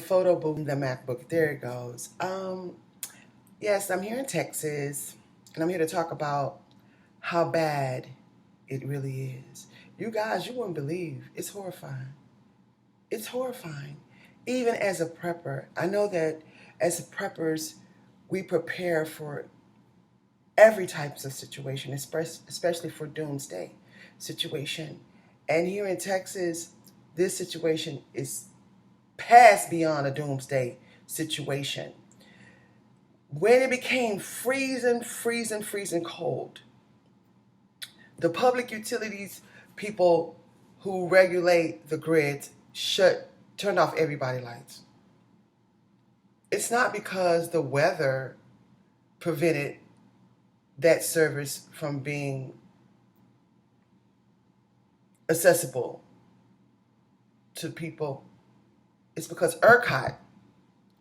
photo booth, the MacBook. There it goes. Yes, I'm here in Texas, and I'm here to talk about how bad it really is. You guys, you wouldn't believe. It's horrifying. It's horrifying. Even as a prepper, I know that as preppers, we prepare for every types of situation, especially for doomsday situation. And here in Texas, this situation is past beyond a doomsday situation. When it became freezing cold, the public utilities people who regulate the grid turned off everybody's lights. It's not because the weather prevented that service from being accessible to people. It's because ERCOT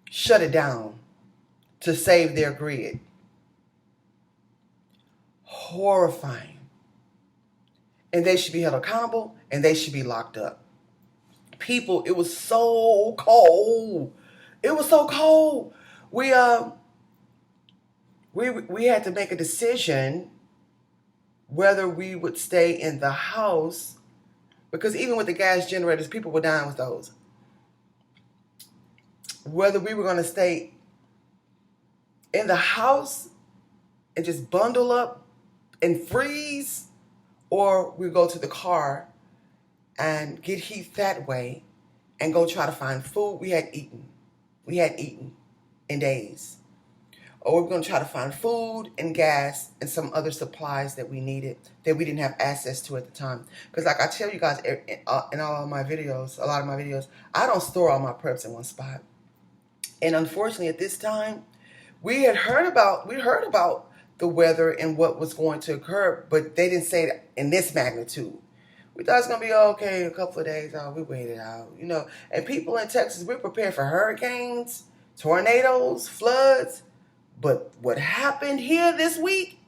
shut it down to save their grid. Horrifying. And they should be held accountable, and they should be locked up. People, it was so cold. It was so cold. We had to make a decision whether we would stay in the house, because even with the gas generators, people were dying with those. Whether we were going to stay in the house and just bundle up and freeze, or we go to the car and get heat that way and go try to find food we hadn't eaten in days. Or we're going to try to find food and gas and some other supplies that we needed that we didn't have access to at the time. Because like I tell you guys in all of my videos, a lot of my videos, I don't store all my preps in one spot. And unfortunately at this time, we heard about the weather and what was going to occur, but they didn't say it in this magnitude. We thought it was going to be okay a couple of days. Oh, we waited out, And people in Texas, we're prepared for hurricanes, tornadoes, floods. But what happened here this week,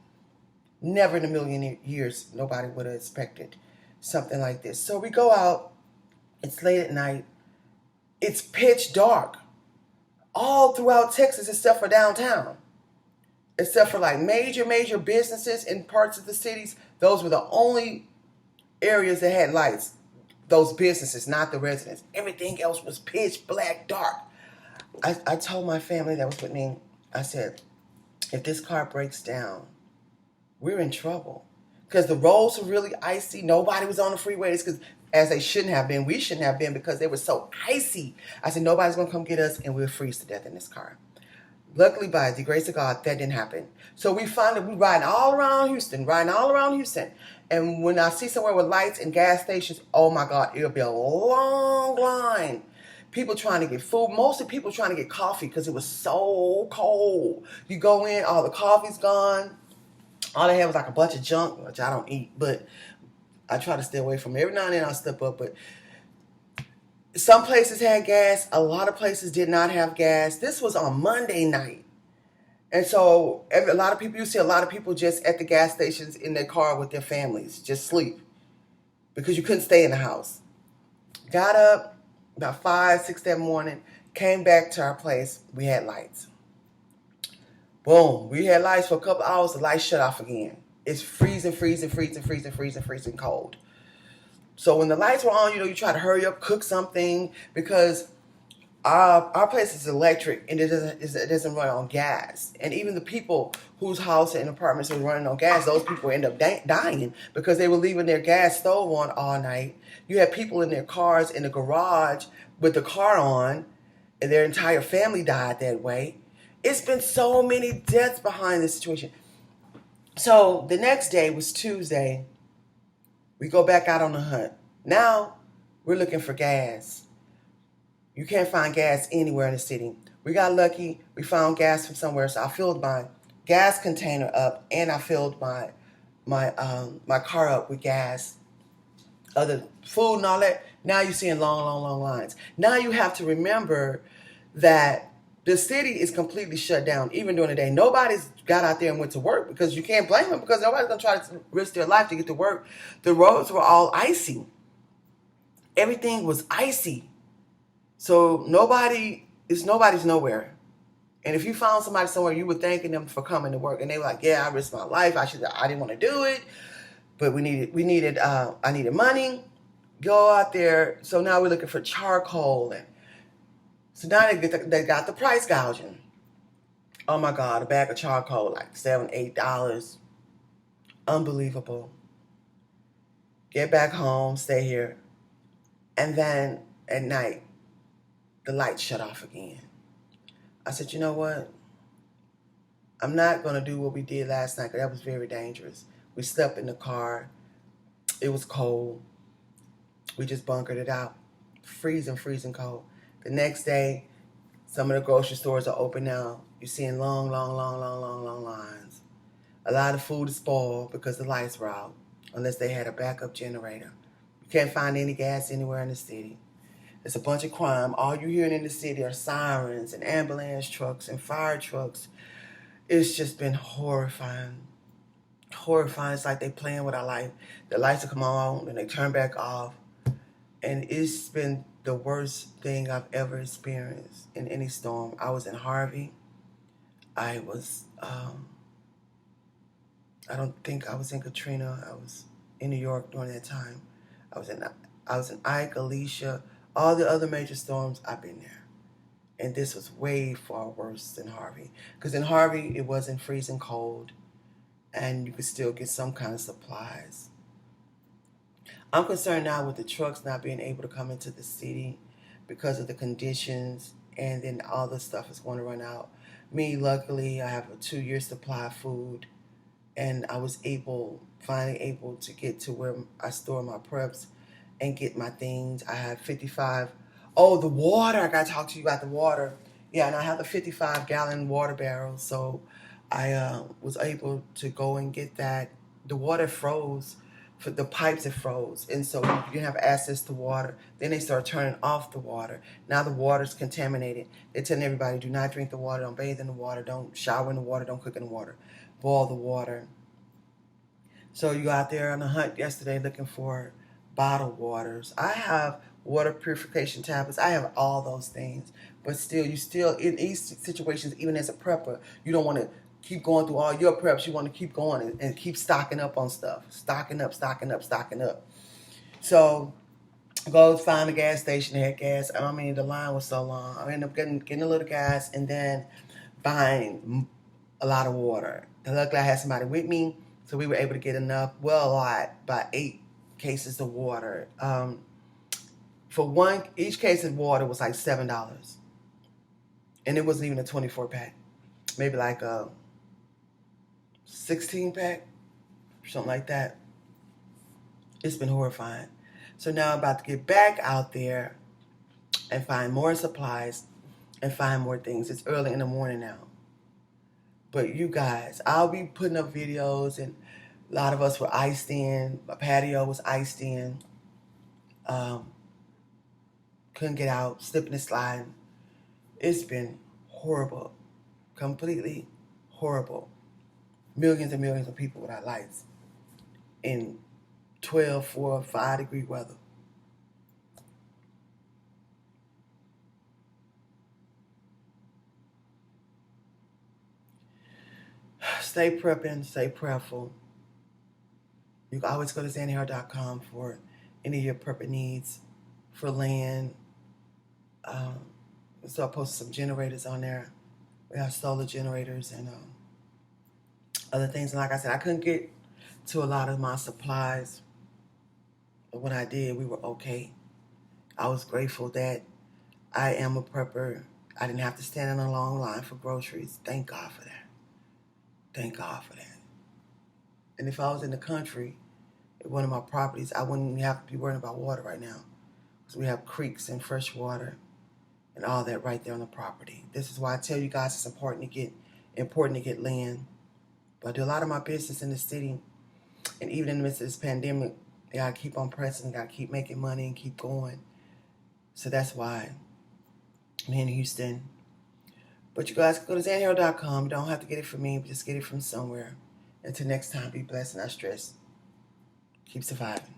never in a million years, nobody would have expected something like this. So we go out. It's late at night. It's pitch dark all throughout Texas except for downtown. Except for like major businesses in parts of the cities. Those were the only areas that had lights. Those businesses, not the residents. Everything else was pitch black dark. I told my family that was with me, I said, if this car breaks down, we're in trouble. Because the roads were really icy. Nobody was on the freeways because as they shouldn't have been. We shouldn't have been because they were so icy. I said, nobody's going to come get us and we'll freeze to death in this car. Luckily, by the grace of God, that didn't happen. So we riding all around Houston. And when I see somewhere with lights and gas stations, oh my God, it'll be a long line. People trying to get food, mostly people trying to get coffee because it was so cold. You go in, all the coffee's gone. All they had was like a bunch of junk, which I don't eat, but I try to stay away from it. Every now and then I'll step up, but some places had gas. A lot of places did not have gas. This was on Monday night. And so you see a lot of people just at the gas stations in their car with their families, just sleep because you couldn't stay in the house. Got up about 5, 6 that morning, came back to our place. We had lights. Boom. We had lights for a couple hours. The lights shut off again. It's freezing cold. So when the lights were on, you try to hurry up, cook something because our place is electric and it doesn't run on gas. And even the people whose house and apartments are running on gas, those people end up dying because they were leaving their gas stove on all night. You had people in their cars in the garage with the car on and their entire family died that way. It's been so many deaths behind this situation. So the next day was Tuesday. We go back out on the hunt. Now we're looking for gas. You can't find gas anywhere in the city. We got lucky. We found gas from somewhere. So I filled my gas container up and I filled my car up with gas, other food and all that. Now you're seeing long lines. Now you have to remember that the city is completely shut down, even during the day. Nobody's got out there and went to work because you can't blame them because nobody's going to try to risk their life to get to work. The roads were all icy. Everything was icy. So nobody it's nobody's nowhere. And if you found somebody somewhere, you were thanking them for coming to work, and they were like, "Yeah, I risked my life. I didn't want to do it, but I needed money. Go out there." So now we're looking for charcoal, and so now they got the price gouging. Oh my God, a bag of charcoal like $7, $8, unbelievable. Get back home, stay here, and then at night the lights shut off again. I said, you know what? I'm not going to do what we did last night, because that was very dangerous. We slept in the car. It was cold. We just bunkered it out. Freezing cold. The next day, some of the grocery stores are open now. You're seeing long lines. A lot of food is spoiled because the lights were out, unless they had a backup generator. You can't find any gas anywhere in the city. It's a bunch of crime. All you're hearing in the city are sirens and ambulance trucks and fire trucks. It's just been horrifying. Horrifying. It's like they playing with our life. The lights will come on and they turn back off. And it's been the worst thing I've ever experienced in any storm. I was in Harvey. I don't think I was in Katrina. I was in New York during that time. I was in Ike, Alicia, all the other major storms. I've been there. And this was way far worse than Harvey. Because in Harvey, it wasn't freezing cold, and you could still get some kind of supplies. I'm concerned now with the trucks not being able to come into the city because of the conditions, and then all the stuff is going to run out. Me, luckily, I have a 2-year supply of food, and I was finally able to get to where I store my preps and get my things. I have 55. Oh, the water. I got to talk to you about the water. Yeah, and I have the 55-gallon water barrel, so I was able to go and get that. The water froze. For the pipes, it froze, and so you didn't have access to water. Then they started turning off the water. Now the water's contaminated. They're telling everybody, do not drink the water, don't bathe in the water, don't shower in the water, don't cook in the water, boil the water. So you go out there on a hunt yesterday looking for bottled waters. I have water purification tablets. I have all those things. But still, in these situations, even as a prepper, you don't want to keep going through all your preps. You want to keep going and keep stocking up on stuff. Stocking up. So go find a gas station that had gas. I mean, the line was so long. I ended up getting a little gas and then buying a lot of water. And luckily, I had somebody with me, so we were able to get enough. Well, a lot, about 8 cases of water. For each case of water was like $7, and it wasn't even a 24-pack. Maybe like a 16-pack, something like that. It's been horrifying. So now I'm about to get back out there and find more supplies and find more things. It's early in the morning now. But you guys, I'll be putting up videos, and a lot of us were iced in. My patio was iced in. Couldn't get out, slipping and sliding. It's been horrible. Completely horrible. Millions and millions of people without lights in 12, 4, 5-degree weather. Stay prepping, stay prayerful. You can always go to zandyhair.com for any of your prepping needs, for land. So I posted some generators on there. We have solar generators and other things. And like I said, I couldn't get to a lot of my supplies, but when I did, we were okay. I was grateful that I am a prepper. I didn't have to stand in a long line for groceries. Thank God for that. Thank God for that. And if I was in the country, at one of my properties, I wouldn't have to be worrying about water right now, because we have creeks and fresh water and all that right there on the property. This is why I tell you guys it's important to get land. But I do a lot of my business in the city, and even in the midst of this pandemic, I gotta keep on pressing, gotta keep making money and keep going. So that's why I'm here in Houston. But you guys can go to zandyhair.com. You don't have to get it from me, but just get it from somewhere. Until next time, be blessed and not stressed. Keep surviving.